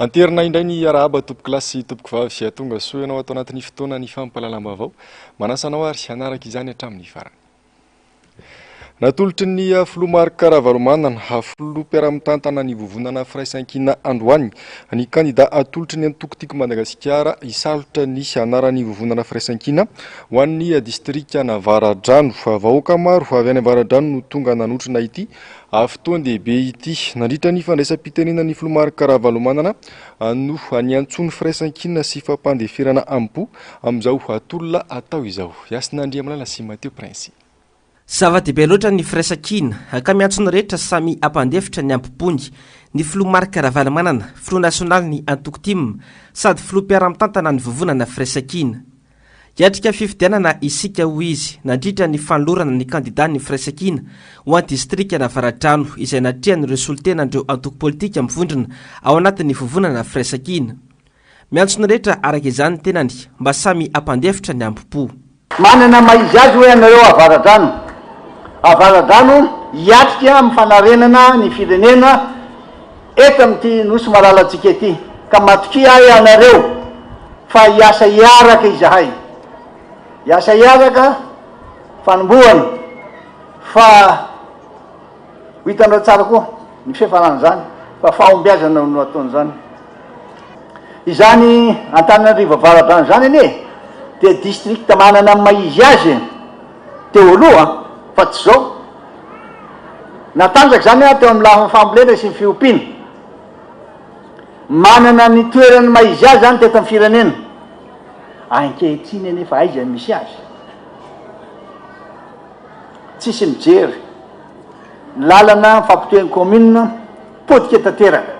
Anterina indray ny arahaba tompoko lasy tompoko vavy sy atonga soa ianao atao anatin'ny fotoana ny fampalalam-baovao manasanao ary hanaraka izany hatramin'ny farany. Natolotry ny filoha Marc Ravalomanana filoha mpiara-mitantana ny vovonana firaisan-kina androany ny kandida atolotry ny antokotiko Madagasikara hisalotra ny anaran'ny vovonana firaisan-kina ho an'ny distrika Navaradrano. Vahoaka maro avy any Navaradrano no tonga nanotrona ity fotoan-dehibe ity. Nandritra ny fandraisam-pitenena ny filoha Marc Ravalomanana no niantsony firaisan-kina sy fampandeferana am-po amin'izao atolona atao izao. Yasinandria Malala sy Matteo Prince. Zava-dehibe loatra ny firaisan-kina ka miantso ny rehetra samy ampandefitra ny ampopony ny filoha Marc Ravalomanana, filoha nasionaly ny Antokotim sady filoha mpiara-mitantana ny vovonana firaisan-kina. Hiatrika fifidianana isika ho izy nandritra ny fanolorana ny kandida ny firaisan-kina ho an'ny distrika Navaradrano izay natrehan'ireo solitenandreo antoko politika mivondrona ao anatin'ny vovonana firaisan-kina. Miantso ny rehetra araka izany tenany mba samy ampandefitra ny ampopo. Manana maizy azy hoe anareo Avaradrano hiatrika amin'ny fanarenana ny firenena eto amin'ity nosy malalantsika ity ka matoky ahy anareo fa hiasa hiaraka izahay. Hiasa hiaraka fanombohana fa hitanao tsara koa ny fifarana zany fa fahombiazana no ataony zany. Izany Antananarivo Avaradrano zany ane dia district manana maizy azy teo aloha fa tsy zao. Natanjaka zany teo amin'ny lafa fambolena sy ny fiompiana. Manana ny toerany maizy azy zany teto amin'ny firenena. Ankehitriny anefa aiza misy azy. Tsisy mijery. Lalana fampitoeny commune podika tanteraka.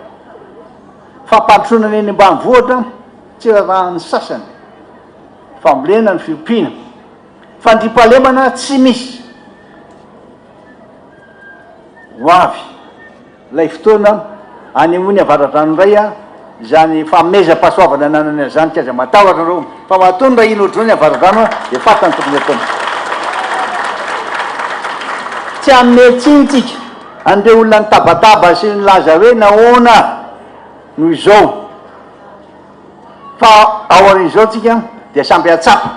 Fampandrosoana eny ambanivohitra tsy raha ny sasany. Fambolena ny fiompiana. Fandriampahalemana tsy misy. Hoavy lay fotoana any amony Avaradrano indray zany fameza-pahasoavana nanany zany tsy aza matahotra reo fa matony raha ino ohatr'izao ny Avaradrano dia fatany tokony ataony. Tsy ametsintsika andreo olona ny tabataba sy nilaza hoe nahoana noho izao fa ao arin'izao tsika dia samby atsapa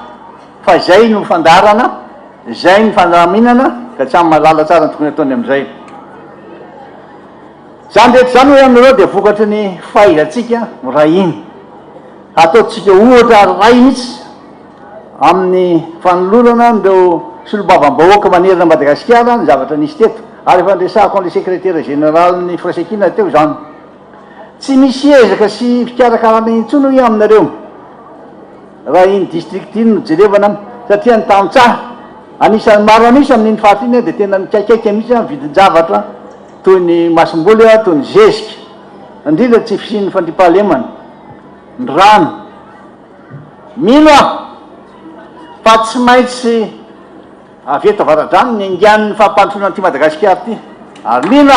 fa zay no fandarana, zay ny fandaminana ka tsy amin'ny malala tsara ny tokony ataony amin'izay. Zany rehetra zany hoe aminareo dia vokatry ny fahaizantsika rahiny. Ataotsika ohatra ray mitsy amin'ny fanolorana ireo solombavambahoaka manerana Madagasikara ny zavatra nisy teto ary efa ndresahako an'ilay sekretera général ny firaisan-kina teo zany. Tsy misy ezaka sy fikarakarana intsony hoe aminareo raha iny district iny no jerevana satria ny tamin-tsaha anisan'ny maro anisy amin'iny fahatriny dia tena mikaikaika mihitsy vidin-javatra toy ny masom-boly toy ny zezika indrindra tsy fisian'ny fandriampahalemana ny rano. Mino fa tsy maintsy avy eto Avaradrano ny angian'ny fampandrosoana an'ity Madagasikara ity ary mino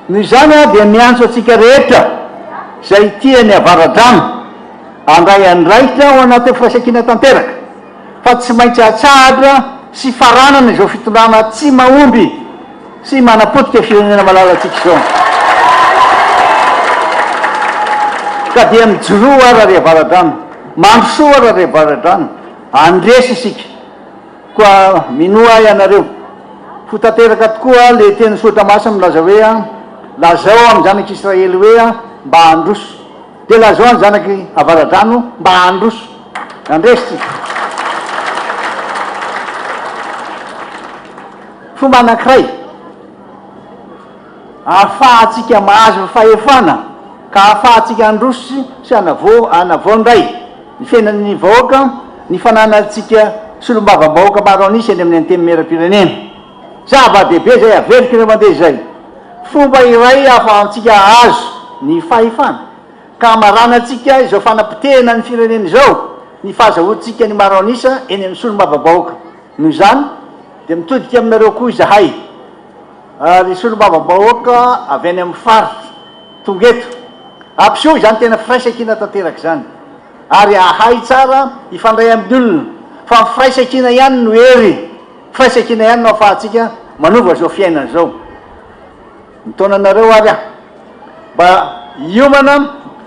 noho izany dia miantso atsika rehetra zay tiany Avaradrano andray andraikitra ao anaty firaisan-kina tanteraka fa tsy maintsy atsahatra sy faranana izao fitondrana tsy mahomby sy manapotika firenena malalatsika izao. Ka dia mijoroa ary Avaradrano, mandrosoa ary Avaradrano, andresy isika koa minoa ianareo fotanteraka tokoa le teny soatra masina milaza hoe lazao amin'ny zanaky Israely hoe mba androso dia lazao amin'ny zanaky Avaradrano mba androso andresy. Fomba anankiray ahafahantsika mahazo fahefana ka ahafahantsika androsy sy anavoandray ny fiainan'ny vahoaka ny fananantsika solombavambahoaka maro anisy eny amin'ny anteny meram-pirenena. Zava-dehibe zay averika ireo mandeha zay. Fomba iray ahafahantsika azo ny fahefana ka maranantsika izao fanapitehana ny firenena izao ny fahazahoantsika ny maro anisa eny amin'ny solombavambahoaka. Noho izany dia mitodika aminareo koa izahay ary solombavambahoaka avy any amin'ny faritra tonga eto ampiseho izany tena firaisan-kina tanteraka zany ary ahay tsara ifandray amin'ny olona fa firaisan-kina ihany no hery, firaisan-kina ihany no ahafahantsika manova zao fiainana zao. Nitaonanareo ary mba hiomana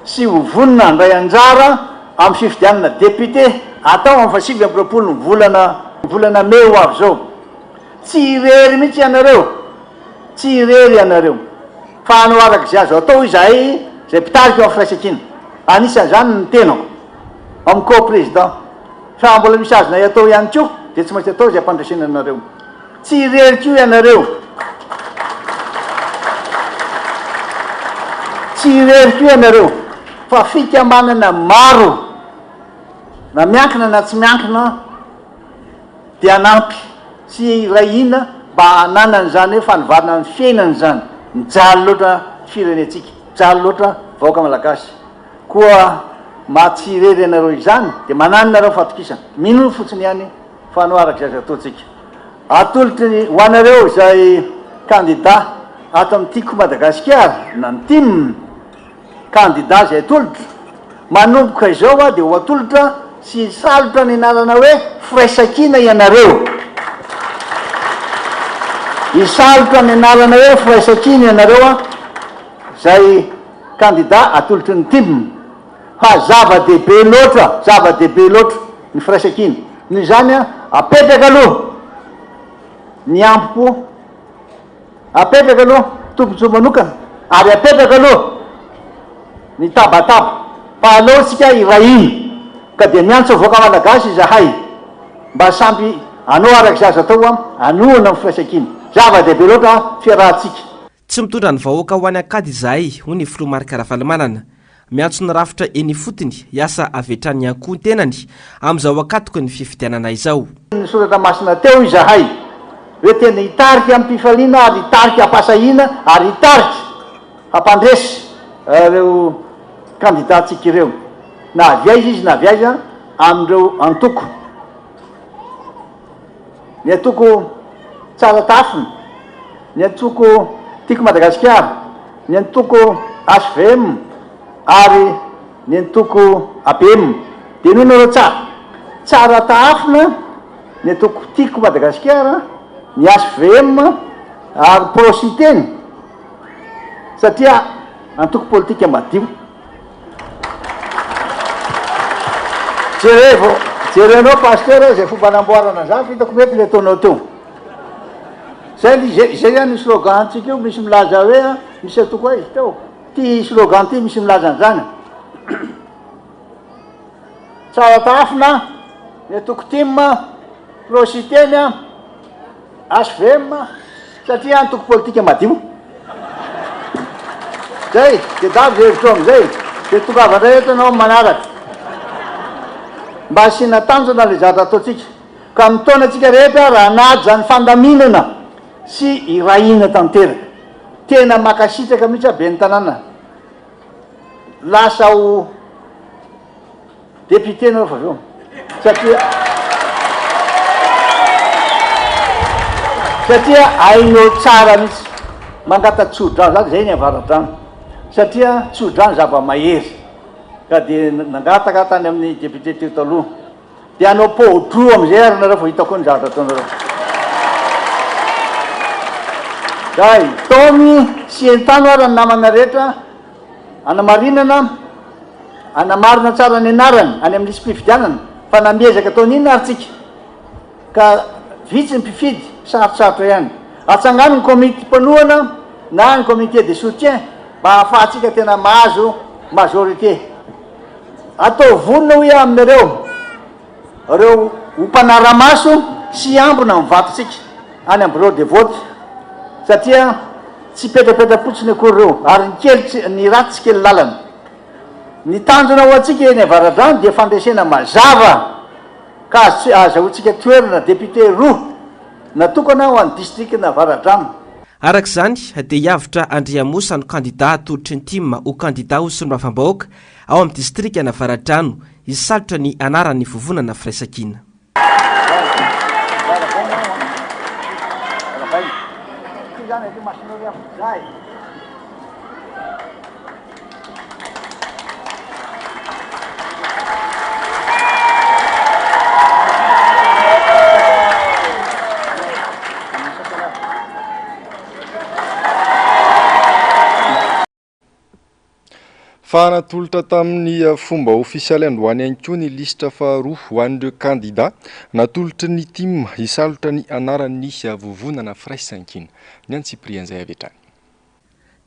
sy hovonina andray anjara amin'ny fifidianana député atao amin'ny 20 volana May ho avy zao. Tsy irery mihitsy ianareo, tsy irery ianareo fa hanao arak'izay azo atao izahay zay mpitarika eo amin'ny firaisan-kina. Anisan'izany ny tenako amin'ny co-président fa mbola misy azonay atao ihany koa dia tsy maintsy atao izay ampandraisana anareo. Tsy irery koa ianareo, tsy irery koa ianareo fa fikamanana maro na miankina na tsy miankina dia anampy sy rahina mba hananany zany hoe fanovarana ny fiainany zany. Mijaly loatra firenetsika, mijaly loatra vahoaka malagasy. Koa mahatsy irery ianareo izany dia mananonareo fatokisana. Mino fotsiny ihany fa hanao arak'izay azo ataontsika. Atolotry ho anareo izay candidat ato amin'ny tiako Madagasikara na ny team candidat zay atolotra manomboka izao dia ho atolotra sy salotra ny anarana hoe firaisan-kina ianareo. Isalotra ny anarana hoe firaisan-kina ianareo zay candidat atolotry ny team. Fa zava-dehibe loatra ny firaisan-kina. Ny zany apetraka aloha ny ampo, apetraka aloha tombontso manokana, ary apetraka aloha ny tabataba. Pahalaotsika irahiny ka dia miantso voaka malagasy izahay mba samby hanao arak'izay azo atao anohana amin'ny firaisan-kina. Zava-dehibe loatra fiarahantsika. Tsy mitondra ny vahoaka ho any akady izahay ho ny filoha Marc Ravalomanana. Miantso ny rafitra eny fotony hiasa avetrany ankoho tenany amin'izao akatoko ny fifidianana izao. Ny soratra masina teo izahay hoe tena hitarika amin'ny mpifaliana ary hitarika hampasahina ary hitarika hampandresy reo candidatsika ireo na aviaiza izy na aviaiza amin'ireo antoko. Ny antoko tsara tafiny, ny antoko tiako Madagasikara, ny antoko HVM ary ny antoko APM. Dia noho nareo tsara tafina ny antoko tiako Madagasikara, ny HVM ary prositeny satria antoko politika madio. Jerenao pasteur zay fomba namboarana zany fitako mety le ataonao teo. Zay zany ny slogan antsika io misy milaza hoe misy atoko izy teo. Ty slogan ty misy milaza an'izany. Tsara tafina ny atoko team, prositeny, HVM satria antoko politika madio. Zay, dia davy zay hevitro amizay. Dia tokavandray eto anao manaraka. Mba asina tanjona le zatra ataontsika. Ka mitaona antsika rehetra raha nady zany fandaminana sy irahina tanteraka. Tena makasitraka mihitsy be ny tanàna. Lasa ho député nareo fa zao. Satria hainao tsara mihitsy mangata tsodrano zany zay ny avaradrano. Satria tsodrano zava-mahery. Ka dia nangataka tany amin'ny député teo taloha. Dia hanao podro amizay ary nareo fa hitako ny zavatra ataonareo. Zay, taony sy entano ary ny namana rehetra anamarinana, anamarina tsara ny anarany any amin'ny isym-pifidianana fa namezaka taon'inona ary tsika. Ka vitsy ny mpifidy, sarosarotra ihany. Atsangano ny komité mpanohana na ny comité de soutien mba ahafahantsika tena mahazo majorité. Atao vonona hoe aminareo reo ho mpanara-maso sy ambona mivatontsika any amin'ny bureau de vote satria tsy petrapetra-potsiny akory reo ary ny ratsy tsy kely lalana. Ny tanjona ho antsika eny avaradrano dia fandresena mazava ka azahoantsika toerana député roa natokana ho an'ny district na avaradrano. Arak'izany dia hiavitra Andriamosa no candidat atolotry ny team ho candidat ho solombavam-bahoaka ao amin'ny distrika na avaradrano hisalotra ny anaran'ny vovonana firaisan-kina. fa natolotra tamin'ny fomba ofisialy androany ihany koa ny lisitra faharoa ho an'ireo kandida natolotry ny tim hisalotra ny anaran'ny vovonana firaisankina ny antsiprian'izay avy hatrany.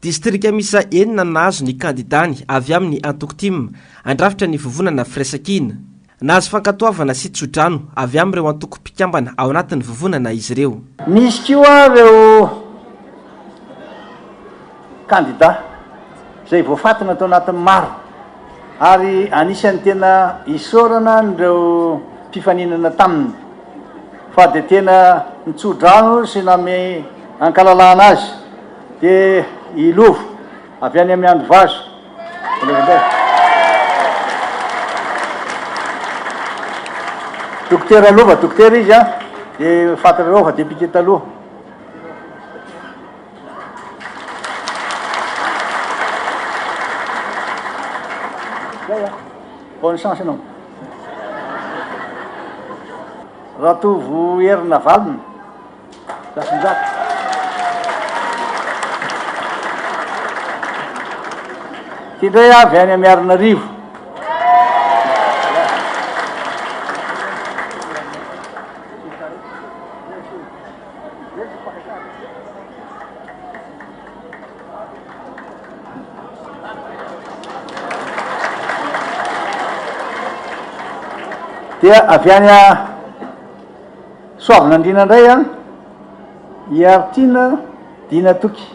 Distrika misa enina nahazo ny kandidany avy amin'ny antoko-tim andrafitra ny vovonana firaisankina. Nahazo fankatoavana sy tsodrano avy amin'ireo antoko-pikambana ao anatin'ny vovonana izy ireo. Misy koa ireo kandida izay voafatana tao anatin'ny maro ary anisan'ny tena isorana ireo mpifaninana taminy fa dia tena nitsodrano sy name ankalalana azy dia ilovo avy any amin'ny andro vazo. Dokotera alova dokotera izy dia fatarareo fa député taloha. Bonne chance ianao. Ratovo herina valina Lasinjato. Tindray avy any amin'ny Arinarivo. Dia avy any Soavinandriana indray Iartina Dinatoky.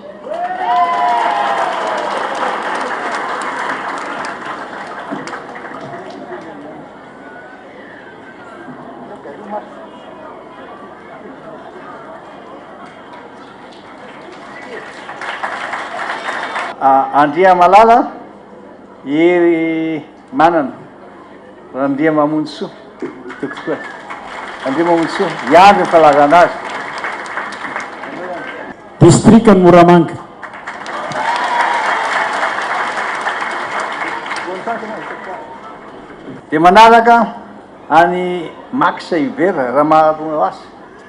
Andria Malala Ery Manana Andria Mamonjy Soa Andria Mamonjy Soa iandro ny falazana azy. Distrika Moramanga. Dia manaraka any Max Hubert raha maharoa azy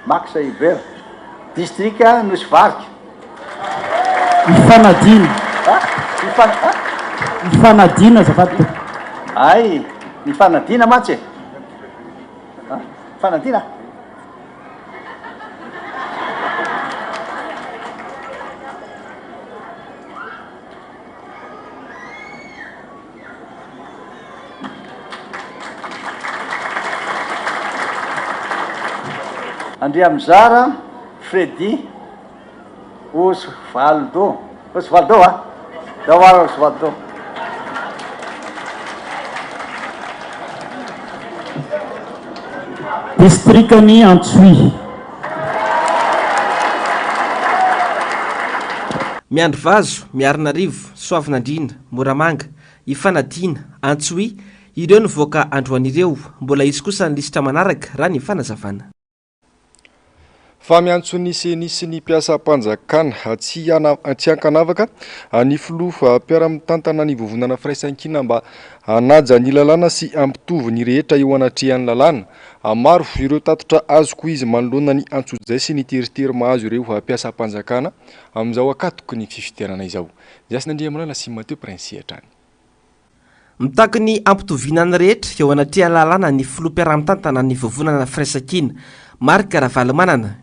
Max Hubert distrika Nosy Varika. Ifanadina. Ifanadina zafady. Ay, ny fanadina matsy fanadina. Andria Mizara Fredy Osvaldo Dawara Osvaldo. Distrikany Antsoy. Miandro vazo, Miarinarivo, Soavinandriana, Moramanga, Ifanadina, Antsoy, ireo nivoaka androan'ireo. Mbola izy kosa ny lisitra manaraka raha ny fanazavana. Fa miantso ny senisy ny mpiasam-panjakana tsy ankanavaka ny filoha mpiara-mitantana ny vovonana firaisankina mba hanaja ny lalàna sy ampitovy ny rehetra eo anatrehan'ny lalàna. Maro ireo tatotra azoko izy manoloana ny antso-zay sy ny teritery mahazo ireo mpiasam-panjakana amin'izao akatoky ny fifidianana izao. Jasin'Andriamalala sy Mateo Prince hatrany. Mitaky ny ampitovinany rehetra eo anatrehan'ny lalàna ny filoha mpiara-mitantana ny vovonana firaisankina Marc Ravalomanana.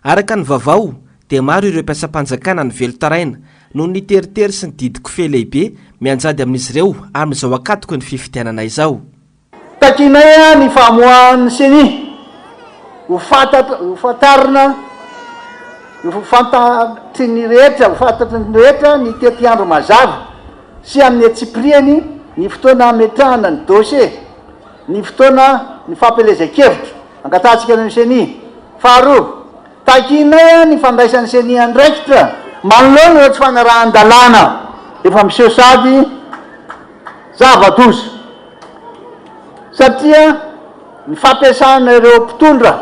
Araka ny vavao dia maro ireo mpiasam-panjakana ny velotaraina noho ny teritery sy ny didiko fe lehibe mianjady amin'izy ireo amin'izao akatoky ny fifidianana izao. Takinay ny famoahan'ny seni hofatarina hofantatry ny rehetra ny tetiandro mazava sy amin'ny atsipriany ny fotoana ametrahana ny dossier ny fotoana ny fampelezan-kevitra angatantsika ny seni. Faharoa takinay ny fandraisan'ny seni andraikitra manoloana ireo tsy fanarahan-dalàna efa miseho sady zava-doza satria ny fampiasana ireo mpitondra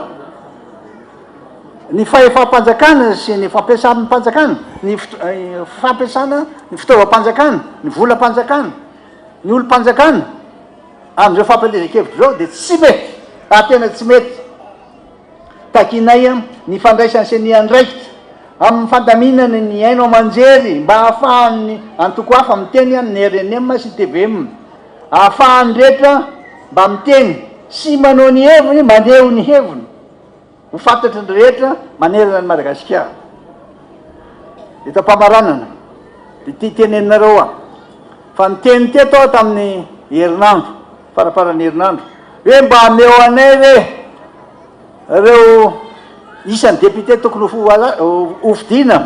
ny fahefam-panjakana sy ny fampiasan'ny mpanjakana ny fampiasana ny fitaovam-panjakana ny volam-panjakana ny olo-panjakana amin'izao fampelezan-kevitra zao dia tsy mety tena tsy mety. Takinay ny fandraisan'ny seni andraikitra amin'ny fandaminana ny aino amanjery mba ahafahany antoko hafa miteny amin'ny RNM sy TVM, ahafahany rehetra mba miteny sy manao ny heviny maneho ny heviny ho fantatry ny rehetra manerana ny Madagasikara. Etam-pamaranana dia tia tenenareo a fa niteny teto aho tamin'ny herinandro farafaran'ny herinandro hoe mba ameo anay reo isan'ny député tokony hofidiana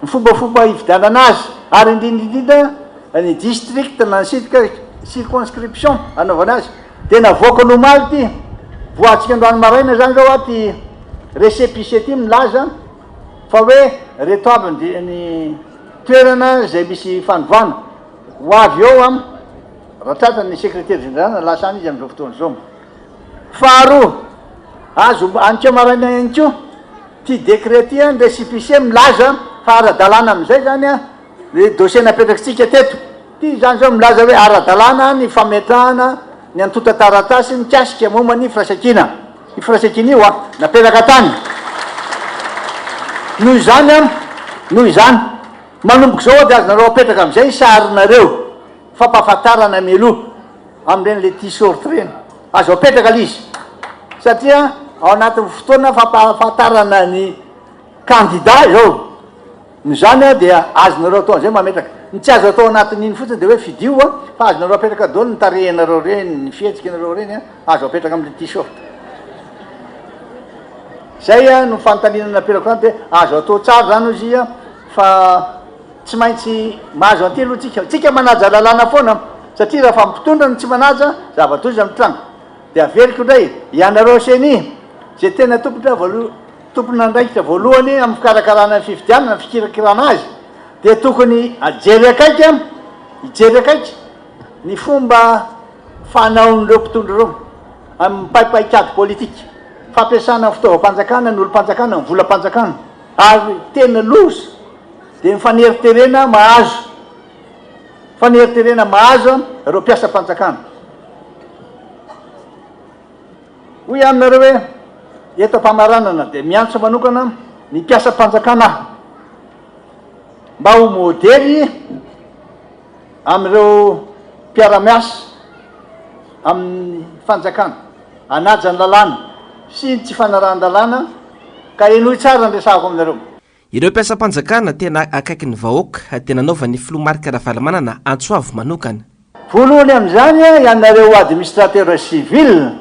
ny fombafomba hividianana azy ary indrindrindrindra ny district na ny circonscription anaovana azy dia navoaka nomaly ty voatsika androany maraina zany reo aty récépissé ty milaza fa hoe reto aby ny toerana zay misy fanovana ho avy eo am rahatratra ny secrétaire général lasany izy am'izao fotoana zao. Faharoa azo anikeo maraina ihany ko ty décret ty ny récépissé milaza fa ara-dalàna am'izay zany a le dossier napetrakintsika teto ty zany zao milaza hoe ara-dalàna ny fametrahana ny antota taratasy mikasika momba ny firaisan-kina. I firaisan-kina io a napetraka tany noho izany a noho izany manomboka zao dia azonareo apetraka am'izay sarinareo fampahafantarana mialoha am'ireny le t-shirt reny azo apetraka lizy satria ao anatin'ny fotoana fampahafantarana ny candidat zao no zany a dia azonareo atao an'izay mametraka ny tsy azo atao anatin'iny fotsiny dia hoe fidio a fa azonareo apetraka daholo ny tarehinareo reny ny fihetsikinareo reny a azo apetraka am'le t-shirt zay a no fanotaninana apetraka any dia azo atao tsara zany izy a fa tsy maintsy mahazo antelo tsika manaja lalàna foana satria raha fampitondra no tsy manaja zava-toza mitranga dia aveliko indray ianareo seny zay tena tompona andraikitra voalohany amin'ny fikarakarana ny fifidianana ny fikirakirana azy dia tokony ajery akaiky hijery akaiky ny fomba fanaon'ireo mpitondra reo amin'ny paipaikady politika fampiasana fitaovam-panjakana ny olo-panjakana ny volam-panjakana ary tena loza dia mifaneriterena mahazo reo mpiasa-panjakana hoy aminareo hoe eto mpamaranana dia miantso manokana ny mpiasa-panjakana mba ho modely amin'ireo mpiara-miasa amin'ny fanjakana anaja ny lalàna sy ny tsy fanarahan-dalàna ka enohy tsara ny resahako aminareo. Ireo mpiasa-panjakana tena akaiky ny vahoaka dia nanaovan'ny filomarika Ravalomanana Antsoavo manokana. Voalohany amin'izany a ianareo administrateur civil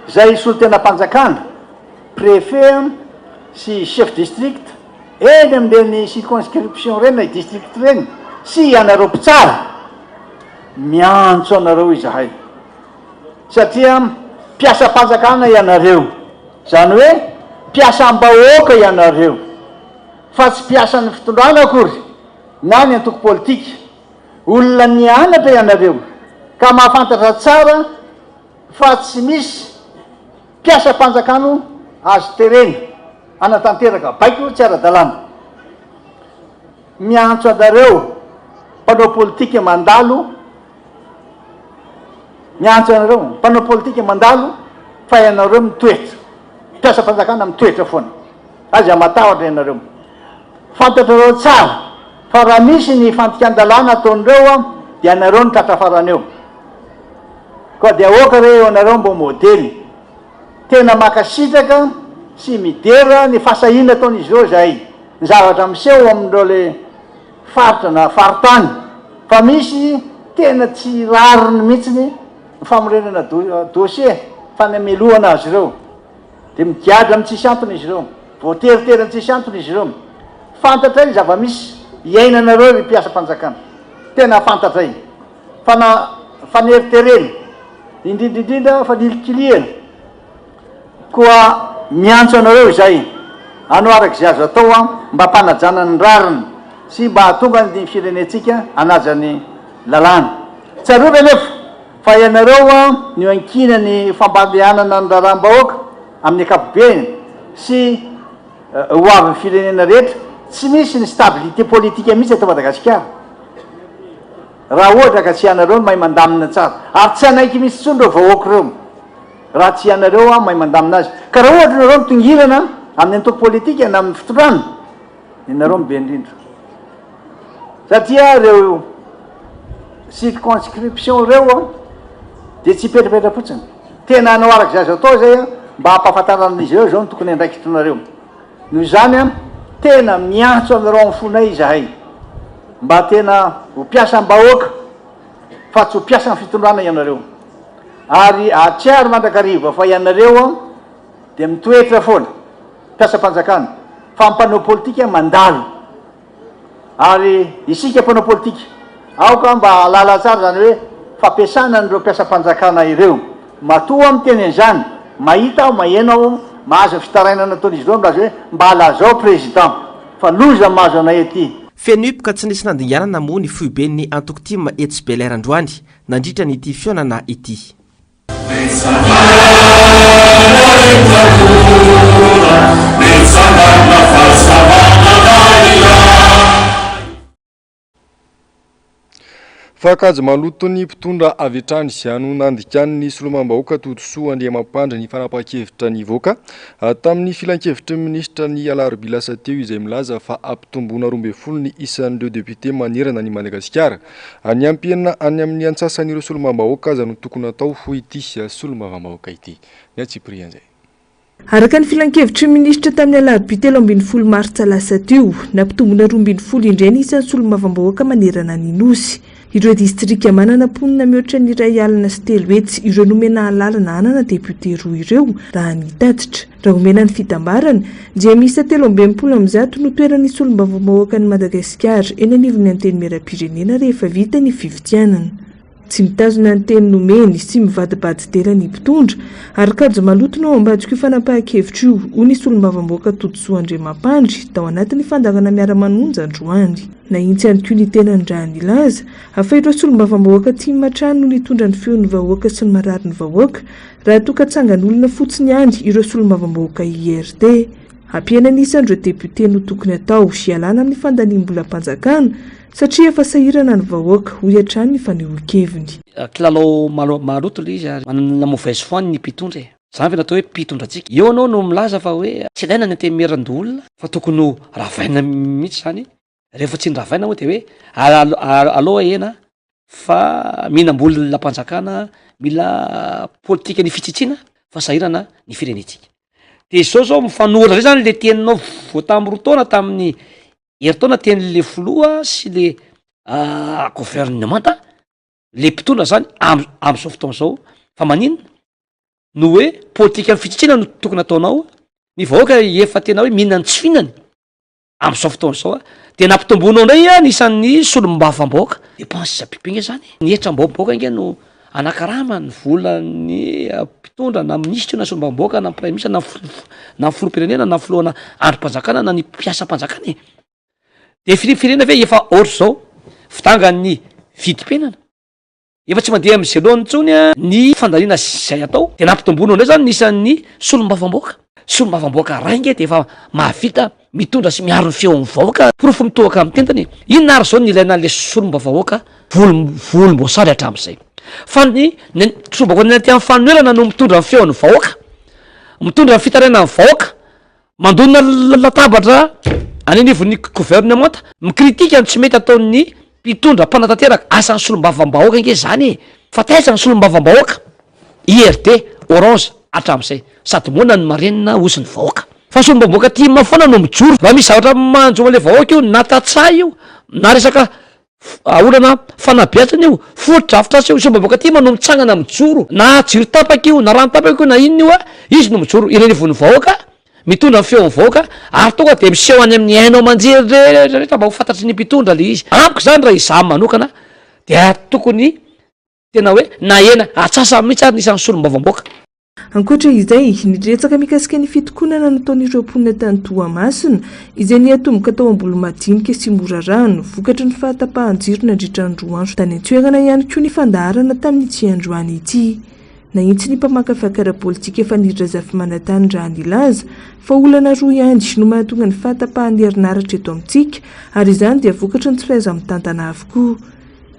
zay solon-tena-panjakana préfet sy chef district eny amin'ireny circonscription reny na district reny sy ianareo mpitsara miantso anareo izahay satria mpiasa-panjakana ianareo zany hoe mpiasam-bahoaka ianareo fa tsy mpiasan'ny fitondrana akory na ny antoko politika olona nianatra ianareo ka mahafantatra tsara fa tsy misy mpiasa-panjakano azo terena anatanteraka baiko tsy ara-dalàna. Miantso anareo mpanao politika mandalo fa ianareo mitoetra mpiasa-panjakana mitoetra foana azy amatahotra ianareo fantatrareo tsara fa raha misy ny fantikan-dalàna ataon'ireo a dia ianareo ny tratrafaraneo koa dia ahoaka re eo anareo mbo modely tena makasitraka sy midera ny fasahina ataon'izy ireo zay ny zavatra miseho amin'ireo le faritra na faritany fa misy tena tsy rariny mihitsiny ny famorenana dossier fa namelohana azy ireo dia migiadra amin'ny tsisy antony izy ireo voateriterany tsisy antony izy ireo fantatra ny zava-misy iainanareo ny mpiasa-panjakana tena fantatra iny faneritereny indrindrindrindra fa nilikiliana koa miantso anareo izay anao araky zay azo atao a mba mpanajana ny rariny sy mba hatonga ny firenetsika anajany lalàna tsarovy anefa fa ianareo a ny ankina ny fampandehanana ny raharam-bahoaka amin'ny akapobeny sy ho avyny firenena rehetra tsy misy ny stabilité politika mihitsy atao Madagasikara raha ohatra ka tsy ianareo mahay mandamina tsara ary tsy anaiky misy tsondreo vahoaka reo raha tsy ianareo a mahay mandamina azy ka raha ohatra nareo mitongirana amin'ny antoko politika na amin'ny fitondrana ianareo mibe indrindra satria reo circonscription reo a dia tsy hipetrapetra fotsiny tena hanao araky zazy atao zay a mba hampahafantaran'izy ireo zao no tokony andraikitonareo noho izany a tena miantso aminareo amin'ny fonay izahay mba tena ho piasam-bahoaka fa tsy ho piasa ny fitondrana ianareo ary atsiary mandrakariva fa ianareo a dia mitoetra foana mpiasa-panjakana fa mpanao politika mandalo ary isika mpanao politika aoka mba alala tsara zany hoe fampiasana n'ireo mpiasa-panjakana ireo matoa amin'ny teny an'izany mahita aho mahenao mahazo fitarainana ataon'izy ireo mlaza hoe mba alazao président fa loza mahazo anay aty fenoipoka tsy nisy nandinganana moa ny foibeny Antokitima etsy Belair androany nandritra nyity fionana ity Fakajy maloto ny mpitondra avy hatrany sy hanonandikany ny solomam-bahoaka totosoa Andriamampandry ny fanapa-kevitra ny voaka tamin'ny filan-kevitry ministra ny Alarobia lasa teo izay milaza fa ampitomboana 12 ny isan'ireo député manerana ny Madagasikara any ampiana any amin'ny antsasan'ireo solomam-bahoaka aza no tokony atao ho ity solomam-bahoaka ity ny Tsiprian zay. Araka ny filan-kevitry ministra tamin'ny Alarobia 17 Martsa lasa teo nampitombona 12 indray ny isan'ny solomam-bahoaka manerana ny Nosy. Ireo distrika manana ponina mihoatra ny iray alina sy telo hetsy ireo nomena lalana anana député roa ireo raha ny tatitra. Raha omena ny fitambarana dia miisa 13 no toeran'ny solomam-bahoaka ny Madagasikara eny anivon'ny anteny miara-pirenena rehefa vita ny fividianana. Tsy mitazona ny teny nomeny sy mivadibady dera ny mpitondra ary kajo maloto no ambadika io fanapahan-kevitra io hoy solomam-bahoaka totosoa Andriamampandry tao anatin'ny fandarana miara-manonja androany. Nahintsy any koa ny tenandrany ilaza afa ireo solomam-bahoaka tia matrano no nitondra ny feon'ny vahoaka sy ny marary ny vahoaka raha toka tsangan'olona fotsiny any ireo solomam-bahoaka IRD. Ampiana n'isan'ireo député no tokony atao hialana amin'ny fandaniam-bola mpanjakana satria efa sahirana ny vahoaka hoy hatrany ny fanehoan-keviny. Kilalao maloto le izy ary manana la mauvaise foi ny mpitondra zany fe natao hoe mpitondrantsika eo anao no milaza fa hoe tsy ilaina ny antemeran-dolona fa tokony ho ravaina mihitsy zany rehefa tsy nyravaina moa dia hoe aloha ena fa mihinam-bola mpanjakana mila politika ny fitsitsiana fa sahirana ny firenetsika dia zao mifanohitra zay zany le teninao voatamborotona tamin'ny heritaona teny'le filoha sy le gouvernementa le mpitondra zany am'izao fotoana zao fa maninona no hoe politika ny fitsitsiana no tokony ataonao ny vahoaka efa tena hoe mihinany tsy fihinany am'izao fotoana zao dia nampitomboanao ndray a nisan'ny solom-bava-bahoaka dépense zapipinga zany ny etram-bahoaka inge no anakarama ny volany mpitondra na ministra na solom-bava-bahoaka na prime ministre na filoham-pirenena na filohana androm-panjakana na ny mpiasa-panjakana dia firenena ve efa ohatra zao fitangan'ny vidim-piainana efa tsy mandeha amin'ny zelohany tsony ny fandaniana zay atao dia nampitomboanao ndray zany nisan'ny solom-bava-bahoaka solom-bava-bahoaka rainge dia efa mahavita mitondra sy miaro ny feon'ny vahoaka porofo mitohaka amin'ny tentany inona ary zao ny ilaina le solom-bava-bahoaka volom-boasary hatramin'izay fa ny solom-bahoaka ny amin'ny fanoelana no mitondra ny feon'ny vahoaka mitondra ny fitaraina ny vahoaka mandonina latabatra any anivon'ny gouvernementa mikritika ny tsy mety ataon'ny mpitondra mpanatateraka asan'ny solom-bava-bahoaka inge zany fa taiza ny solom-bava-bahoaka IRD orange hatramin'izay sady moana ny marenina ozy ny vahoaka fa solom-bava-bahoaka tia mafoana no mijoro raha misy zavatra manjo le vahoaka io na tatsay io na resaka olana fanabeazana io foto-drafitra asa io solom-bava-bahoaka tia manao mitsangana mijoro na jiro tapaka io na rano tapaka io na inona io a izy no mijoro irenivon'ny vahoaka mitondra ny feon'ny vahoaka ary tonga dia miseho any amin'ny hainao manjery rehetra mba ho fantatry ny mpitondra le izy amiko zany raha izaho manokana dia tokony tena hoe na ena atsasa mihitsy ary nisan'ny solom-bava-bahoaka. Ankoatra izay niretsaka mikasika ny fitokonana nataon'ireo mponina tany Toamasina izay niatomboka tao ambolo madinika sy mora rano vokatry ny fahatapahan-jiro nandritra androandro tany an-toerana ihany koa ny fandaharana tamin'ny tsy androany ity. Nahintsy ny mpamaka fakara politika efa nirazafy manatany raha nilaza fa olana roa ihany no mahatonga ny fahatapahan'ny herinaratra eto amintsika ary izany dia vokatry ny tsy fahaiza mitantana avokoa.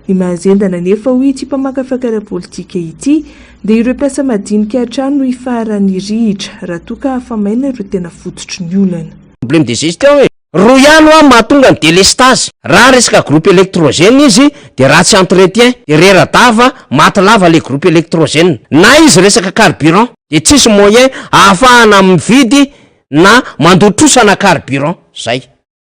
Ny mahazendana nefa hoy ity mpamaka fakara politika ity dia ireo mpiasa madinika hatrany no hifaran'ny rihitra raha toa ka hafa maina ireo tena fototry ny olana. Problème de gestion roa ihany a mahatonga ny délestage. Raha resaka groupe électrogène izy de ratsy entretien de rera-dava maty lava le groupe électrogène. Na izy resaka carburant de tsisy moyen ahafahana mividy na mandotrosana carburant zay.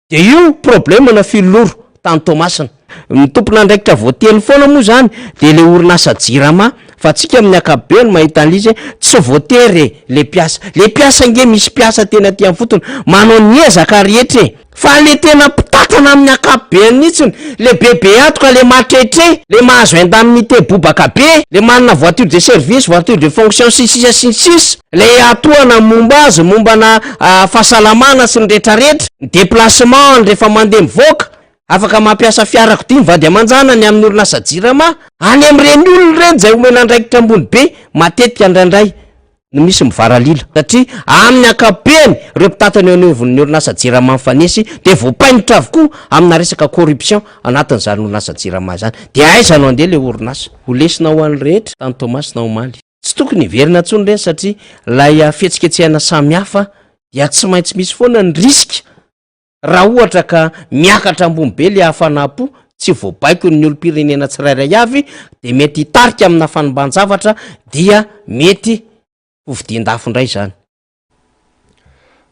De io problème na filoro tany Tomasina. Ny tompona andraikitra voately foana moa zany de le orinasa Jirama, fa tsika amin'ny akabeny mahita an'izy tsy voatery le piasa nge misy piasa tena ty amin'ny fotony manao ny ezaka rehetra fa le tena pitatana amin'ny akabeny itsiny le bebe atoka le matretre le mahazo indemnité bobaka be le manana voiture de service, voiture de fonction sisisa le atoana momba azy mombana fahasalamana sy ny rehetrarehetra, déplacement rehefa mandeha mivoaka afaka mampiasa fiarako ty mivady amanjanany amin'ny orinasa Jirama any amin'ireny olona ireny zay omena andraikitra ambony be matetika indraindray no misy mivaralila satria amin'ny akabeny ireo mpitatana eo anivon'ny orinasa Jirama mifanesy de voapainitra avokoa amina resaka corruption anatin'izany orinasa Jirama zany de aiza no andeha le orinasa ho lesina ho an'ny rehetra tany Tomasina omaly. Tsy tokony hiverina intsony ireny satria lay fihetsiketsehana samihafa dia tsy maintsy misy foana ny riska raha ohatra ka miakatra ambony be le hafanapo tsy voabaiko ny olom-pirenena tsirairay avy de mety hitarika amina fanomban-javatra dia mety hovidin-dafo indray zany.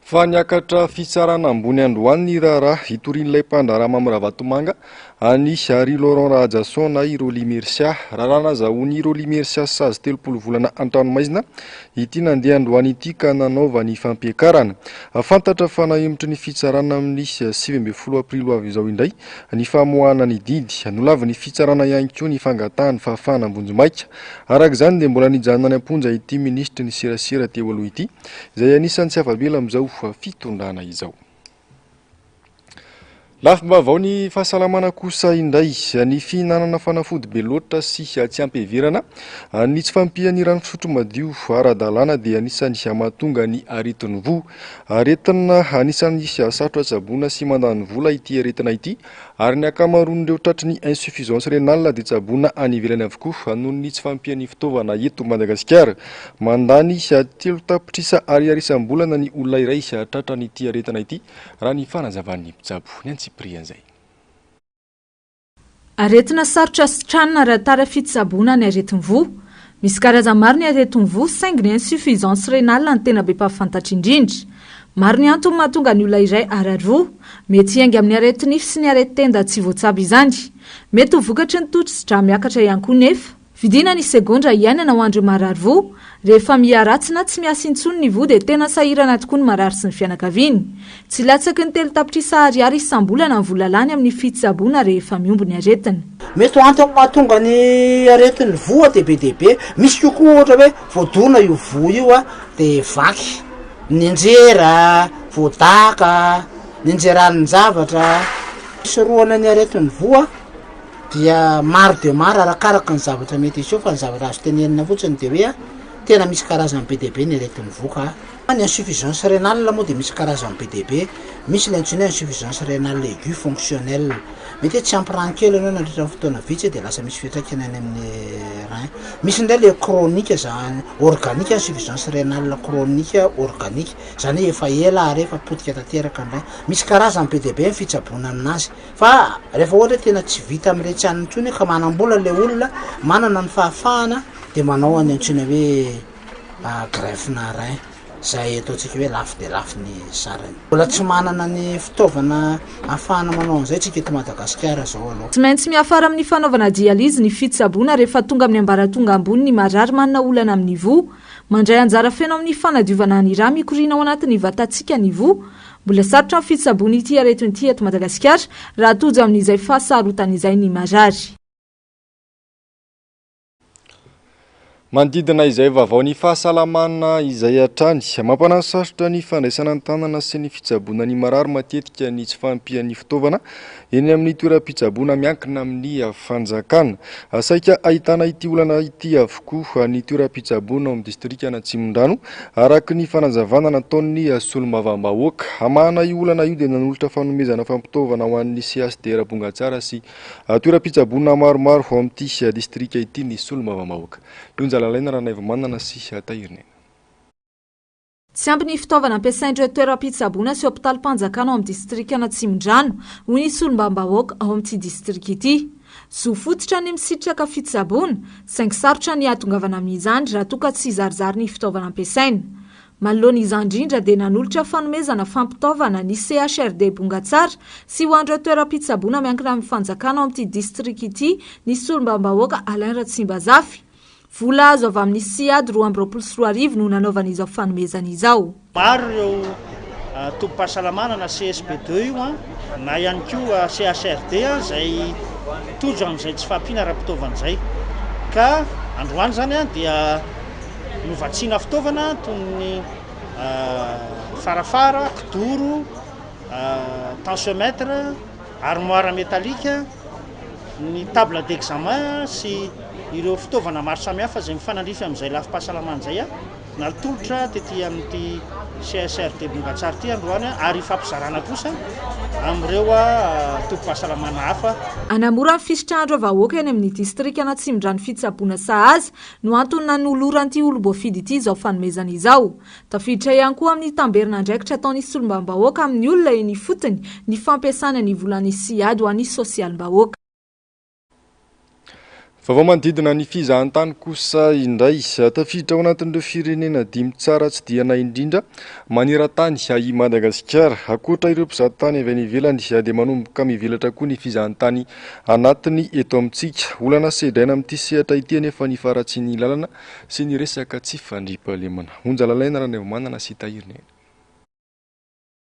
Fa niakatra fitsarana ambony androany ny raharaha hitorin'ilay mpandrara Mamoravatomanga anisy Ary Laurent Radjason na Iroli Mercia raha nazahoany Iroli Mercia sazy 30 volana an-tranomaizina ity nandeha androany ity ka nanaova ny fampiakarana. Fantatra fa nahemotry ny fitsarana amin'ny 17 aprilo avy izao indray ny famoahana ny didy nolavy ny fitsarana ihany koa ny fangatahany fahafahana Ambonjimaika. Arak'izany dia mbola nijanona any am-ponja ity ministra ny serasera teo aloha ity izay anisan'ny tsy afabela amin'izao fitondrana izao. Lafim-bavao ny fahasalamana kosa indray ny fihinanana fanafody be loatra sy tsy ampiheverana ny tsy fampiany rano fisotro madio ara-dalàna dia anisan'ny mahatonga ny aretin'ny voa. Aretina anisan'ny sarotra tsaboana sy mandany vola ity aretina ity ary ny akamaroan'ireo tratry ny insuffisance rénale dia tsaboana any ivelany avokoa noho ny tsy fampiany fitaovana eto Madagasikara. Mandany 3 tapitrisa ariary isam-bolana ny olona iray tratra n'ity aretina ity raha ny fanazavan'ny mpitsabo ny antsiprian'izay. Aretina sarotra sitrana raha tara fitsaboana ny aretin'ny voa. Misy karazany maro ny aretin'ny voa saingy ny insuffisance rénale ny tena be mpafantatra indrindra. Maro ny antony mahatonga ny olona iray arary-ro, mety hiainga amin'ny aretin'ify sy ny areti-tenda tsy voatsabo izany. Mety ho vokatry ny totra-dra miakatra ihany koa nefa. Vidina ny segondra iainana ho andreo marary-vo, rehefa miaratsy na tsy miasa intsony ny voa dia tena sahirana tokoa ny marary sy ny fianakaviany. Tsy latsaky ny 3 tapitrisa ariary isam-bolana ny vola lany amin'ny fitsaboana rehefa miomby ny aretina. Mety ho antony mahatonga ny aretin'ny voa dehibe. Misy kokoa ohatra hoe voadona io voa io dia vaky. Ninjera, voadaka, ninjeran'ny zavatra. Soroana ny aretin'ny voa dia maro de maro arakaraka ny zavatra mety iseho fa ny zavatra azo tenenina fotsiny dia hoe tena misy karazany be dia be ny aretin'ny voa ka ny insuffisance rénale moa dia misy karazany be dia be. Misy ilay antsoina insuffisance rénale aiguë fonctionnelle mety tsy ampirano kely ianao nandritra fotoana vitsy dia lasa misy fiantraikany any amin'ny rein. Misy indray le chronique zany organique insuffisance rénale chronique organique zany hoe efa ela ary efa potika tanteraka indray. Misy karazany be dia be ny fitsaboana aminazy fa rehefa ohatra tena tsy vita amin'iretsy any intsony ka manam-bola le olona manana ny fahafahana dia manao any antsoina hoe greffe na rein zay ataontsika hoe lafo dia lafo ny sarany. Mbola tsy manana ny fitaovana ahafahana manao an'izay tsika eto Madagasikara zao aloha. Tsy maintsy miafara amin'ny fanaovana dialyse ny fitsaboana rehefa tonga amin'ny ambaratonga ambony ny marary manana olana amin'ny voa. Mandray anjara feno amin'ny fanadiovana ny rà mikorina ao anatin'ny vatantsika ny voa. Mbola sarotra amin'ny fitsaboana ity aretina ity eto Madagasikara raha tojo amin'izay fahasarotan'izay ny marary. Mandidina izay vaovao ny fahasalamana izay hatrany mampanasarotra ny fandraisana an-tanana sy ny fitsaboana ny marary matetika ny tsy fampian'ny fitaovana eny amin'ny toeram-pitsaboana miankina amin'ny fanjakana. Saika ahitana ity olana ity avokoa ny toeram-pitsaboana amin'ny distrika Antsimondrano araka ny fanazavana nataon'ny solombavambahoaka. Hamahana io olana io dia nanolotra fanomezana fampitaovana ho an'ny CSDR Bongatsara sy toeram-pitsaboana maromaro ao amin'ity distrika ity ny solombavambahoaka. Laina raha naivo manana sy tahirina. tsy ampy ny fitaovana ampiasaindreo toeram-pitsaboana sy hôpitalim-panjakana ao amin'ny distrika Natsimdrano hoy ny solombam-bahoaka ao amin'ity distrika ity. Zo fototra ny misitraka fitsaboana, saingy sarotra ny atongavana amin'izany raha toa ka tsy zarizary ny fitaovana ampiasaina. Manoloana izany indrindra dia nanolotra fanomezana fampitaovana ny CHRD Bongatsara sy ho an'ireo toeram-pitsaboana miankina amin'ny fanjakana ao amin'ity distrika ity ny solombam-bahoaka Alain Ratsimbazafy. Vola azo avy amin'ny siady 224 no nanaovana izao fanomezana izao. Maro ireo tompom-pahasalamana na CSP2 io na ihany koa CHRD izay tojo amin'izay tsy fahampiana ara-pitaovana izay. Ka androany zany dia novatsiana fitaovana toy ny farafara, kidoro, tensiomètre, armoire métallique, ny table d'examen sy ireo fitaovana maro samihafa izay mifanandrify amin'izay lafim-pahasalamana izay nalitolotra tetỳ amin'ity CSRD Bongatsara ity androany ary fampizarana kosa amin'ireo tompom-pahasalamana hafa. Anamora ny fisitrahandro vahoaka eny amin'ny distrika Natsimdrano fitsaboana Sahaza no antony nanoloran'ity olom-boafidy ity izao fanomezana izao. Tafiditra ihany koa amin'ny tamberina andraikitra ataon'ny solombam-bahoaka amin'ny olona eny fotony ny fampiasana ny volan'ny siady ho an'ny sosialim-bahoaka. Vaovao manodidina ny fizahantany kosa indray tafiditra ao anatin'ireo firenena 5 tsara tsy diana indrindra maneran-tany i Madagasikara. Akoatra ireo mpizahatany avy any ivelany dia manomboka mivelatra koa ny fizahantany anatiny eto amintsika. Olana sedraina amin'ity sehatra ity anefa ny faratsy ny lalana sy ny resaka tsy fandriam-pahalemana. Onja lalaina raha nevomanana sy tahirina.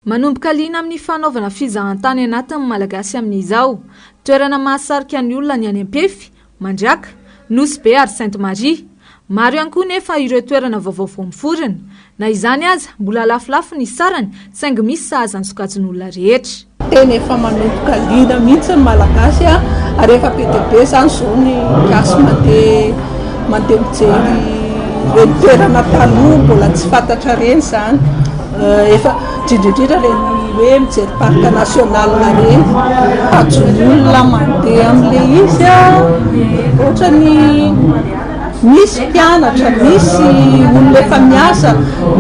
Manomboka liana amin'ny fanaovana fizahantany anatin'ny malagasy amin'izao. Toerana mahasarika ny olona ny any Ampefy, Mandriaka, Nosy ary Sainte-Marie. Maro ihany koa nefa ireo toerana vaovao miforona. Na izany aza mbola lafolafo ny sarany saingy misy sahazany sokajin'olona rehetra. Tena efa manomboka liana mihitsy ny malagasy ary efa be dia be izany izao ny gasy mandeha mijery ireny toerana taloha mbola tsy fantatra reny izany. Efa indrindrindrindra reny hoe mijery parc national reny ajon'olona mandeha amin'ilay izy ohatra ny misy mpianatra, misy olona efa miasa,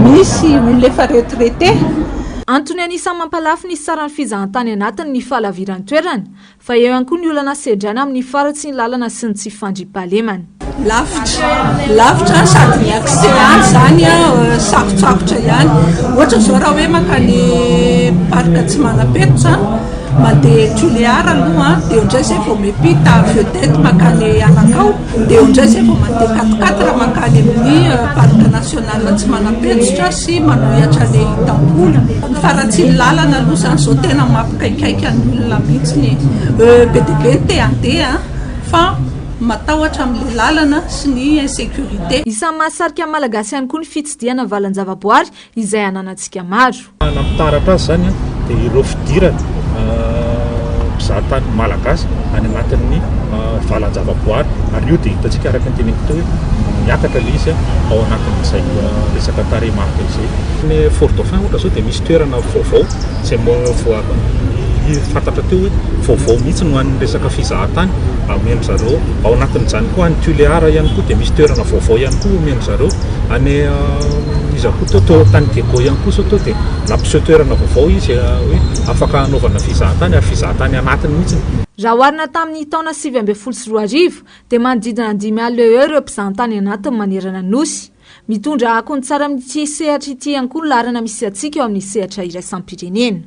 misy olona efa retraité. Antony anisan'ny mampalafo ny saran'ny fizahantany anatiny ny falaviran'ny toerana, fa eo ihany koa ny olana sedrana amin'ny faratsy ny lalana sy ny tsy fandriam-pahalemana. Lavitra sady ny accès zany sarotsarotra ihany. Ohatra zao raha hoe makany parc tsy manapetitra mandeha Tuléar aloha dia ondray zay vao miampita vedette makany Anakao dia ondray zay vao mandeha 4x4 makany amin'ny parc national tsy manapetitra sy manohitra ilay Itambola. Faratsy ny lalana aloha zany zao tena mampikaikaika ny olona mihitsy be dia be ny te handeha fa matahotra amin'ilay lalana sy ny insécurité. Isan'ny mahasarika malagasy ihany koa ny fitsidiana valan-javaboary izay ananantsika maro. Nampitaratra azy zany dia ireo fidirana mpizahatany malagasy any anatin'ny valan-javaboary ary io dia hitantsika araka ny teneniko teo hoe miakatra ilay izy ao anatin'izay resaka tarehimarika izay. Ny Fort Dauphin ohatra zao dia misy toerana vaovao izay fantatra teo hoe vaovao mihitsy no an'ny resaka fizahantany omeny zareo. Ao anatin'izany koa any Tuléar ihany koa dia misy toerana vaovao ihany koa omeny zareo. Any izy koa teo tany Geko ihany koa sao teo dia nampiseho toerana vaovao izy hoe afaka hanaovana fizahantany ary fizahantany anatiny mihitsy. Raha oharina tamin'ny taona 2024 dia manodidina 5,000 ireo mpizahantany anatiny manerana Nosy. Mitondra akony tsara amin'ity sehatra ity ihany koa larana misy antsika eo amin'ny sehatra iraisam-pirenena.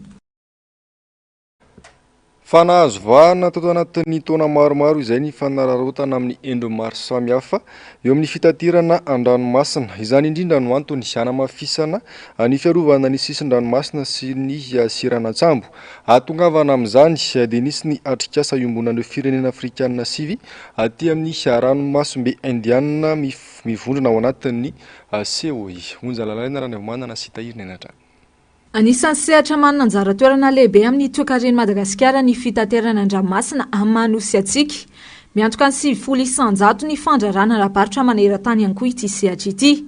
Fanahazo vahana tato anatin'ny taona maromaro izay ny fanararotana amin'ny endro maro samihafa eo amin'ny fitatirana an-dranomasina. Izany indrindra no antony hanamafisana ny fiarovana ny sisin-dranomasina sy ny siranantsambo. Atongavana amin'izany dia nisy ny atrikasa iombonan'ireo firenena afrikanina sivy aty amin'ny ranomasombe indiana mivondrona ao anatin'ny COI. Onja lalaina raha nevomanana sy tahirina enatra. Anisan'ny sehatra manana anjara toerana lehibe amin'ny toe-karen'i Madagasikara ny fitaterana an-dranomasina amin'ny Manosy atsika. Miantoka ny 700 isanjato ny fandrarana raha-baritra maneran-tany ihany koa ity sehatra ity.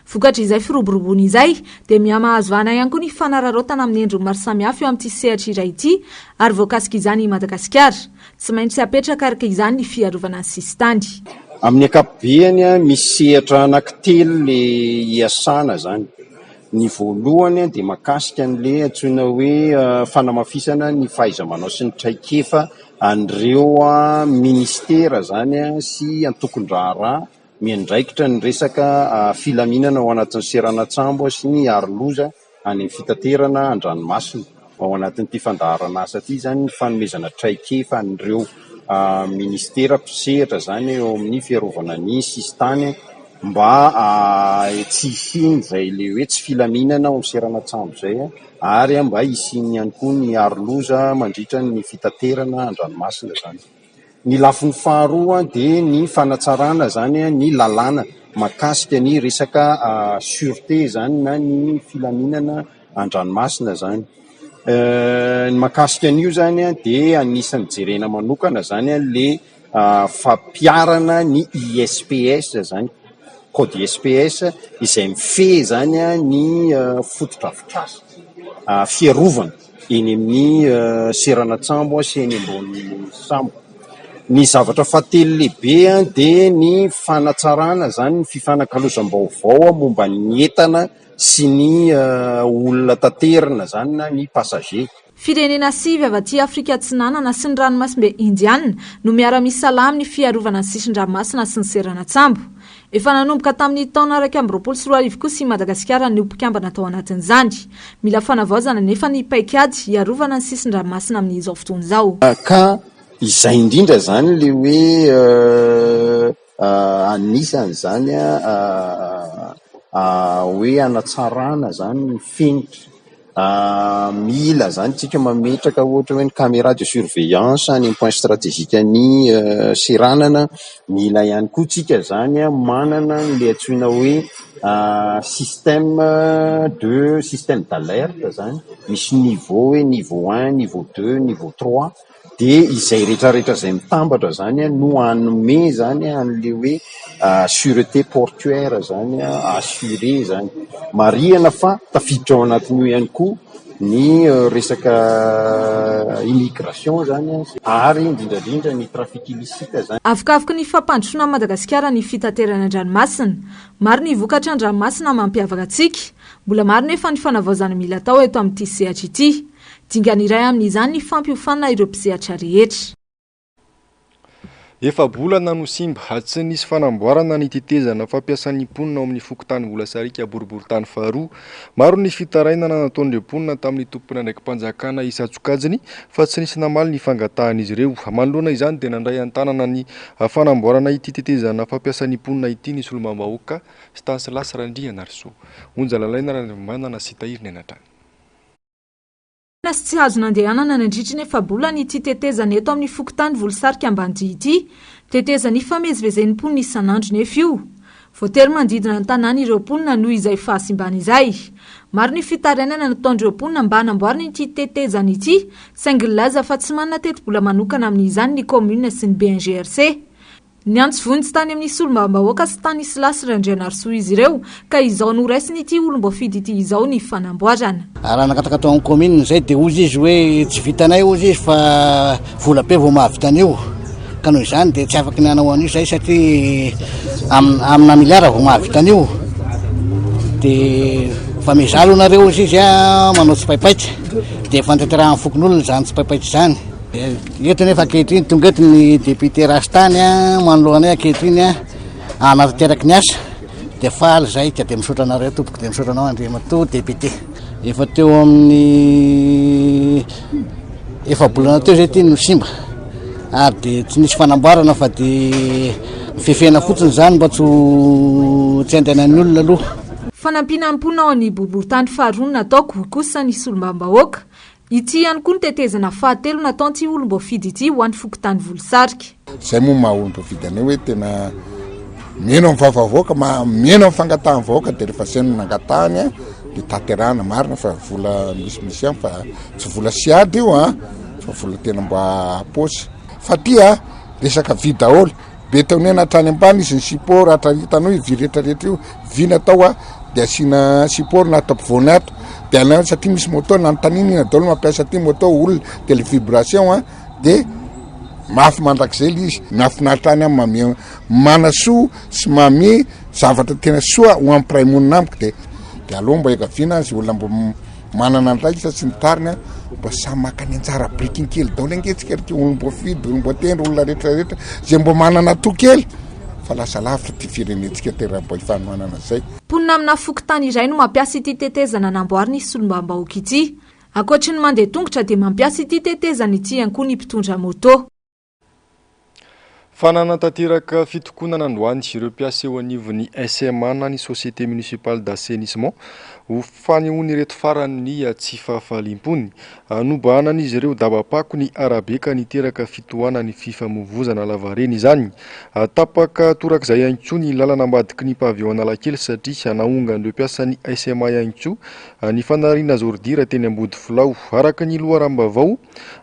Vokatra izay firoboroboana izay dia miha-mahazo vahana ihany koa ny fanararotana amin'ny endriny maro samihafa eo amin'ity sehatra iray ity ary voakasika izany i Madagasikara. Tsy maintsy apetraka araka izany ny fiarovana ny sisitany. Amin'ny ankapobeny misy sehatra anankitelo le iasana zany. Ny voalohany dia mahakasika an'le antsoina hoe fanamafisana ny fahaiza-manao sy ny traikefa an'ireo ministera zany sy antokon-draharaha miandraikitra ny resaka filaminana ao anatin'ny seranatsambo sy ny aroloza any amin'ny fitaterana an-dranomasina. Ao anatin'ity fandaharana asa ity zany ny fanomezana traikefa an'ireo ministera mpisehatra zany eo amin'ny fiarovana ny sisitany mba tsy hisiany izay le hoe tsy filaminana ao amin'ny seranatsambo zay ary mba hisiany ihany koa ny aroloza mandritra ny fitaterana an-dranomasina zany. Ny lafiny faharoa dia ny fanatsarana zany ny lalàna mahakasika ny resaka sûreté zany na ny filaminana an-dranomasina zany. Ny mahakasika an'io zany dia anisan'ny jerena manokana zany le fampiarana ny ISPS zany, code ISPS izay mifehy zany ny fotodrafitrasa fiarovana eny amin'ny seranatsambo sy eny ambony sambo. Ny zavatra fahatelo lehibe dia ny fanatsarana zany ny fifanankalozam-baovao momba ny entana sy ny olona tanterana zany na ny passager. Firenena sivy avy aty Afrika Atsinanana sy ny ranomasimbe Indiana no miara-misalama ny fiarovana ny sisin-dranomasina sy ny seranatsambo. Efa nanomboka tamin'ny taona 2024 kosa i Madagasikara ny mpikambana tao anatin'izany. Mila fanavaozana nefa ny paikady hiarovana ny sisin-dranomasina amin'izao fotoana izao. Ka izay indrindra zany le hoe anisany zany hoe anatsarana zany ny fenitra. Mila zany tsika mametraka ohatra hoe ny caméra de surveillance any point stratégique ny seranana. Mila ihany koa tsika zany manana le antsoina hoe système d'alerte zany. Misy niveau hoe niveau 1, niveau 2, niveau 3. Dia izay rehetrarehetra izay mitambatra zany no hanome zany an'le hoe sûreté portuaire zany assuré zany. Marihana fa tafiditra ao anatin'io ihany koa ny resaka immigration zany ary indrindrandrindra ny trafic illicite zany. Avokafoka ny fampandrosoana Madagasikara ny fitaterana an-dranomasina. Maro ny vokatra an-dranomasina mampiavaka antsika. Mbola maro nefa ny fanavaozana mila atao eto amin'ity sehatra ity. Dingana iray amin'izany ny fampiofanana ireo mpisehatra rehetra. Efa bolana no simba tsy nisy fanamboarana ny tetezana fampiasan'ny mponina ao amin'ny fokotany Volasarika boriboritany faharoa. Maro ny fitarainana nataon'ireo mponina tamin'ny tompona ndraiky mpanjakana Isa Tsokajiny fa tsy nisy namaly ny fangatahan'izy ireo. Manoloana izany dia nandray an-tanana ny fanamboarana ity tetezana fampiasan'ny mponina ity ny solomam-bahoaka Stanislas Randrianarso. Onja lalaina manana sy tahiriny anatrany. Sy tsy azo nandehanana nandritra nefa bolana ity tetezana eto amin'ny fokotany Volasarika Ambandia ity. Tetezana ifamezivezen'ny mponina isan'andro nefa io. Voatery mandidina ny tanàna ireo mponina noho izay fahasimbana izay. Maro ny fitarainana nataon'ireo mponina mba hanamboarana ity tetezana ity, saingy laza fa tsy manana teti-bola manokana amin'izany ny commune sy ny BNGRC. Ny antsovony tany amin'ny solomam-bahoaka Stanislas Randrianarso izy ireo ka izao no raisiny ity olom-boafidy ity izao ny fanamboarana. Raha nakataka amin'ny commune zay dia ozy izy hoe tsy vitanay ozy izy fa vola be vao mahavitan'io. Ka noho izany dia tsy afaka ny hanao an'io zay satria amina miliara vao mahavitan'io. Dia fa mizalo nareo ozy izy manao tsipaipaitra dia fantaterahan'ny fokon'olona izany tsipaipaitra izany. Eto nefa ankehitriny tonga eto ny député Rastany manoloanay ankehitriny anatanteraky ny asa dia faly zay dia misaotra anareo tompoko dia misaotra anao Andriamatoa député. Efa teo amin'ny efa-bolana teo zay ty no simba ary dia tsy nisy fanamboarana fa dia mifefena fotsiny zany mba tsy andehanan'ny olona aloha. Fanampiana mponina ao ny boriboritany faharoa nataoko kosa ny solomam-bahoaka. Ity ihany koa ny tetezana fahatelo nataon'ity olom-boafidy ity ho an'ny fokotany Volasarika. Zay moa maha-olom-boafidy anay hoe tena mihaino amin'ny vavavoaka, mihaino amin'ny fangatahan'ny vahoaka dia rehefa sainy nangatahany dia tanterahana marina fa vola misy ihany fa tsy vola siady io fa vola tena mba paosy. Fa tia resaka vy daholo be taony hatrany ambany izy ny support atra hitanao vy rehetrarehetra io vy natao dia asiana support na tampovoany ato. Dia alana satria misy moto nanotaniny ina daholo mampiasa ty moto olona dia le vibration dia mafy mandrakizay le izy mahafinaritra any manasoa sy mame zavatra tena soa ho amin'ny piraimonina amiko dia de aloha mba ekaviana zy olona mba manana andraikisa sy ny tariny mba samy makany anjara brikinkely daholo angetsika rika olomboafidy olomboatendry olona rehetrarehetra zay mba manana tokely fa lasa lavitra ty firenentsika teramba ifanomanana zay. Mponina amina fokotany iray no mampiasa ity tetezana namboarina ny solombam-bahoaka ity. Ankoatry ny mandeha tongotra dia mampiasa ity tetezana ity ihany koa ny mpitondra moto. Fananatanteraka fitokonana androany ireo mpiasa eo anivon'ny SMA na ny Société Municipale d'Assainissement ho fanehoany reto farany tsy fahafahaliam-pony. Nobanan'izy ireo dabapako ny arabe ka niteraka fitohanana ny fifamoivoizana lavareny izany. Tapaka torak'izay ihany koa ny lalana ambadiky ny pavillon Analakely satria naongan'ireo mpiasan'ny SMA ihany koa ny fanariana zordira teny Ambodifilao. Araka ny loharambavao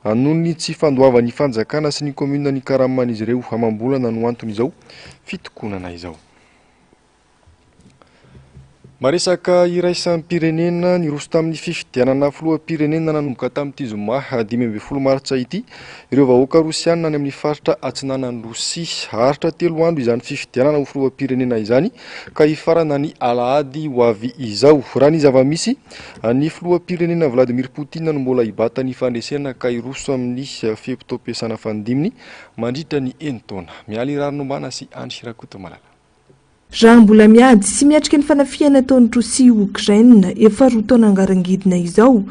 noho ny tsy fandoavan'ny fanjakana sy ny commune ny karaman'izy ireo amam-bolana no antony izao fitokonana izao. Maresaka iraisampirenena niroso tamin'ny fifidianana filoham-pirenena nanomboka tamin'ity zoma 20 martsa ity ireo vahoaka rosianina any amin'ny faritra atsinanan'ny Rosia. Haritra 3 andro izany fifidianana ho filoham-pirenena izany ka ifarana ny alahady ho avy izao. Raha ny zava-misy ny filoham-pirenena Vladimir Poutine no mbola hibata ny fandresena ka iroso amin'ny feptom-piasana fandiminy mandritra ny 1 taona. Miala irarinombana sy Andry Rakoto Malala. Raha mbola miady sy miatrika ny fanafiana ataon'ny Rosia Ukraine efa 2 taona angarangidina izao,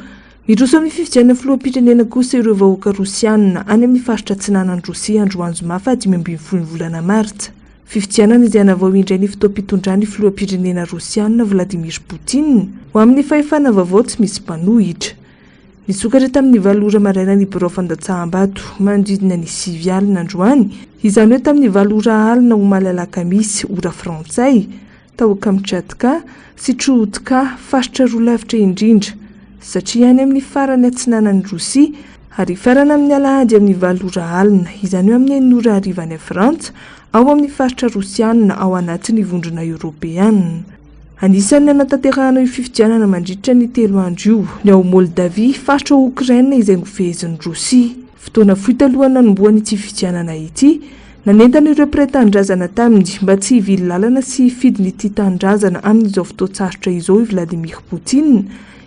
miroso amin'ny fifidianana filoham-pirenena kosa ireo vahoaka rosianina any amin'ny faritra atsinanan'ny Rosia androany zoma 15 volana martsa. Fifidianana izay anavao indray ny fitoam-pitondrany filoham-pirenena rosianina Vladimir Poutine ho amin'ny fahefana vaovao tsy misy mpanohitra. Nisokatra tamin'ny 7 ora maraina ny birao fandatsaham-bato manodidina ny 9 alina androany, izany hoe tamin'ny 7 ora alina ho Malalakamisy ora frantsay, tao Kamchatka sy Trohotka faritra roa lavitra indrindra satria any amin'ny farany atsinanan'ny Rosia ary farana amin'ny alahady amin'ny 7 ora alina, izany hoe amin'ny 9 ora arivany Frantsa ao amin'ny faritra rosianina ao anatin'ny vondrona Europeanina. Anisan'ny anatanterahana io fifidianana mandritra ny 3 andro io ny ao Moldavia faritra Ukraine izay nofehezin'ny Rosia. Fotoana fohy talohan'ny nanomboany ity fifidianana ity, nanentana ireo mpiray tanindrazana taminy mba tsy hivily lalana sy hifidy n'ity tanindrazana amin'izao fotoan-tsarotra izao i Vladimir Poutine,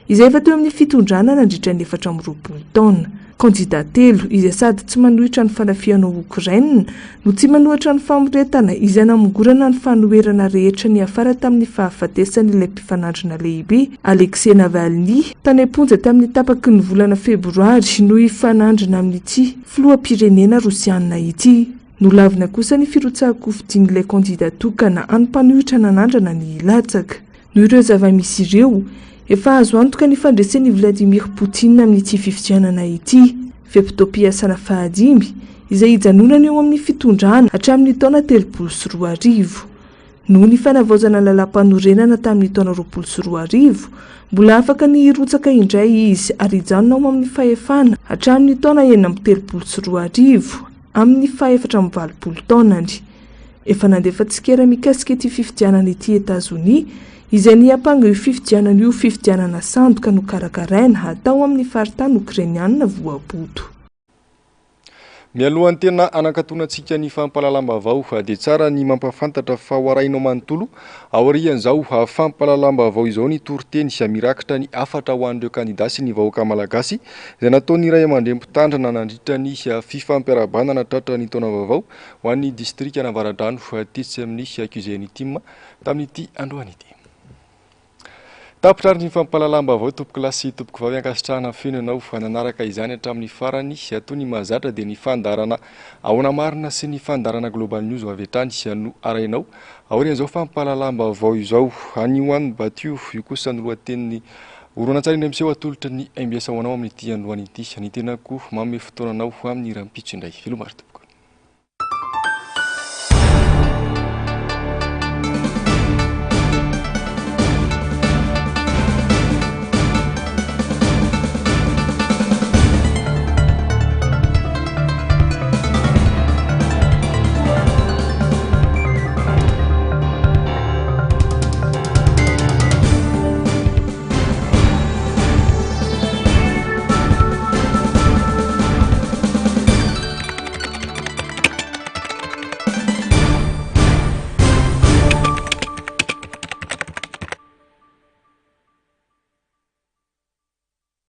izay efa teo amin'ny fitondrana nandritra ny 420 taona. Kandida 3 izay sady tsy manohitra ny fanafiana Ukraine no tsy manohitra ny famoretana izay namongorana ny fanoherana rehetra ny afara tamin'ny fahafatesan'ilay mpifanandrina lehibe Alexei Navalny tany am-ponja tamin'ny tapaky ny volana febroary no hifanandrina amin'ity filoham-pirenena rosianina ity. Nolavina kosa ny firotsahako fidin'ilay kandida tokana any-mpanohitra nanandrana ny latsaka. Noho ireo zava-misy ireo, efa azo antoka ny fandresen'i Vladimir Poutine amin'ity fifidianana ity, feptom-piasana fahadimy izay hijanonana eo amin'ny fitondrana hatramin'ny taona 2024. Noho ny fanavaozana lalam-panorenana tamin'ny taona 2024, mbola afaka ny hirotsaka indray izy ary hijanona ao amin'ny fahefana hatramin'ny taona 2024 amin'ny 420 taonany. Efa nandefa tsikera mikasika ity fifidianana ity Etazonia izay niapanga io fifidianana io fifidianana sandoka no karakaraina hatao amin'ny faritany Ukrainiana voapoto. Mialohan'ny tena anankatoanantsika ny fampahalalam-baovao dia tsara ny mampafantatra fa ho arainao manontolo aorian'izao fampahalalam-baovao izao ny toriteny sy mirakitra ny 4 ho an'ireo kandida sy ny vahoaka malagasy izay nataony iray aman-drem-pitandrina nandritra ny fifampiarabanana tratra ny taona vaovao ho an'ny distrika Navaradrano tetsy amin'ny accusé-ny tim tamin'ity androany ity. Tapitrariny fampahalalam-baovao tompoko lasy tompoko vavy ankasitrahana feno ianao nanaraka izany hatramin'ny farany atao ny mahazatra dia ny fandarana ahona marina sy ny fandarana Global News ho avy hatrany no arainao aorian'izao fampahalalam-baovao izao anioan'ny batio io kosa ny lohatenin'ny horonan-tsarina miseho atolotra ny MBS hoanao amin'ity androany ity ny tenako manome fotoananao amin'ny rampitso indray filomarito.